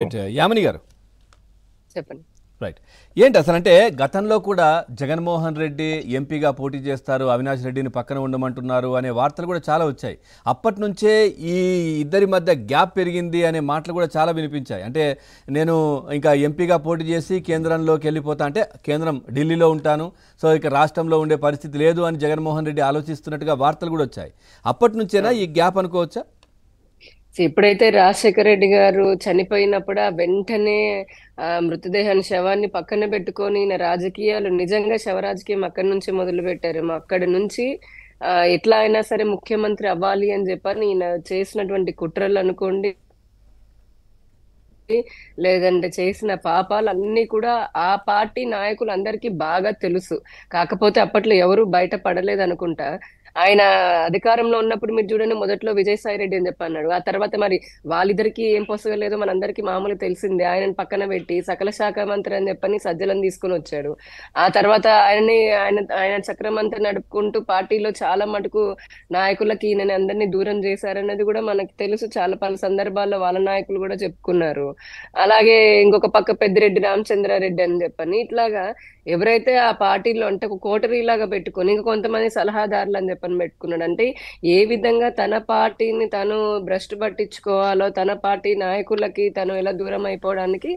యామిని గారు చెప్పండి. రైట్. ఏంటి అసలంటే గతంలో కూడా జగన్మోహన్ రెడ్డి ఎంపీగా పోటీ చేస్తారు, అవినాష్ రెడ్డిని పక్కన ఉండమంటున్నారు అనే వార్తలు కూడా చాలా వచ్చాయి. అప్పటి నుంచే ఈ ఇద్దరి మధ్య గ్యాప్ పెరిగింది అనే మాటలు కూడా చాలా వినిపించాయి. అంటే నేను ఇంకా ఎంపీగా పోటీ చేసి కేంద్రంలోకి వెళ్ళిపోతా, అంటే కేంద్రం ఢిల్లీలో ఉంటాను, సో ఇక రాష్ట్రంలో ఉండే పరిస్థితి లేదు అని జగన్మోహన్ రెడ్డి ఆలోచిస్తున్నట్టుగా వార్తలు కూడా వచ్చాయి. అప్పటి నుంచేనా ఈ గ్యాప్ అనుకోవచ్చా? ఎప్పుడైతే రాజశేఖర రెడ్డి గారు చనిపోయినప్పుడు వెంటనే మృతదేహాన్ని శవాన్ని పక్కన పెట్టుకొని ఈయన రాజకీయాలు నిజంగా శవరాజకీయం అక్కడి నుంచి మొదలు పెట్టారు. అక్కడి నుంచి ఎట్లా అయినా సరే ముఖ్యమంత్రి అవ్వాలి అని చెప్పని ఈయన చేసినటువంటి కుట్రలు అనుకోండి, లేదంటే చేసిన పాపాలు అన్ని కూడా ఆ పార్టీ నాయకులందరికీ బాగా తెలుసు. కాకపోతే అప్పట్లో ఎవరు బయట పడలేదు అనుకుంటా. ఆయన అధికారంలో ఉన్నప్పుడు మీరు చూడండి, మొదట్లో విజయసాయి రెడ్డి అని చెప్పి అన్నాడు. ఆ తర్వాత మరి వాళ్ళిద్దరికి ఏం పొసగలేదో మనందరికీ మామూలు తెలిసిందే. ఆయనను పక్కన పెట్టి సకల శాఖ మంత్రి అని చెప్పని సజ్జలను తీసుకుని వచ్చాడు. ఆ తర్వాత ఆయన చక్రమంతా నడుపుకుంటూ పార్టీలో చాలా మటుకు నాయకులకి ఈయన అందరినీ దూరం చేశారన్నది కూడా మనకి తెలుసు. చాలా పలు సందర్భాల్లో వాళ్ళ నాయకులు కూడా చెప్పుకున్నారు. అలాగే ఇంకొక పక్క పెద్దిరెడ్డి రామచంద్రారెడ్డి అని చెప్పని ఇట్లాగా ఎవరైతే ఆ పార్టీలో అంటే ఒక కోటరీ లాగా పెట్టుకొని ఇంకా కొంతమంది సలహాదారులు అని చెప్పని పెట్టుకున్నాడు. అంటే ఏ విధంగా తన పార్టీని తను భ్రష్టు పట్టించుకోవాలో, తన పార్టీ నాయకులకి తను ఎలా దూరం అయిపోవడానికి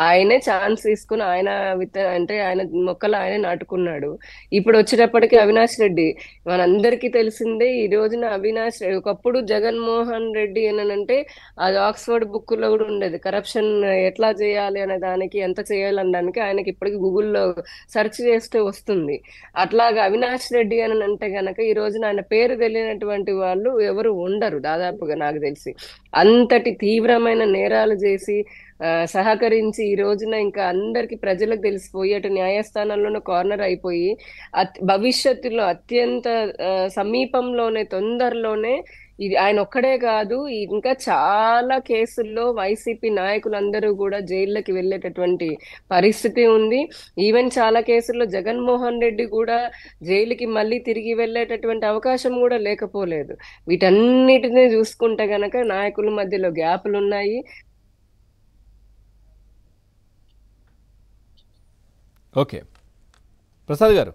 ఆయనే ఛాన్స్ తీసుకుని అంటే ఆయన మొక్కలు ఆయనే నాటుకున్నాడు. ఇప్పుడు వచ్చేటప్పటికి అవినాష్ రెడ్డి మనందరికీ తెలిసిందే. ఈ రోజున అవినాష్ రెడ్డి ఒకప్పుడు జగన్మోహన్ రెడ్డి అంటే అది ఆక్స్ఫర్డ్ బుక్ లో కూడా ఉండేది. కరప్షన్ ఎట్లా చేయాలి అనే దానికి, ఎంత చేయాలనడానికి ఆయనకి ఇప్పటికి గూగుల్లో సెర్చ్ చేస్తే వస్తుంది. అట్లాగా అవినాష్ రెడ్డి అని అంటే గనక ఈ రోజున ఆయన పేరు తెలియనటువంటి వాళ్ళు ఎవరు ఉండరు దాదాపుగా నాకు తెలిసి. అంతటి తీవ్రమైన నేరాలు చేసి సహకరించి ఈ రోజున ఇంకా అందరికి ప్రజలకు తెలిసిపోయి అటు న్యాయస్థానంలోనూ కార్నర్ అయిపోయి భవిష్యత్తులో అత్యంత సమీపంలోనే తొందరలోనే ఇది ఆయన ఒక్కడే కాదు, ఇంకా చాలా కేసుల్లో వైసీపీ నాయకులందరూ కూడా జైళ్ళకి వెళ్ళేటటువంటి పరిస్థితి ఉంది. ఈవెన్ చాలా కేసుల్లో జగన్మోహన్ రెడ్డి కూడా జైలుకి మళ్ళీ తిరిగి వెళ్ళేటటువంటి అవకాశం కూడా లేకపోలేదు. వీటన్నిటిని చూసుకుంటే గనక నాయకుల మధ్యలో గ్యాపులు ఉన్నాయి. ఓకే, ప్రసాద్ గారు.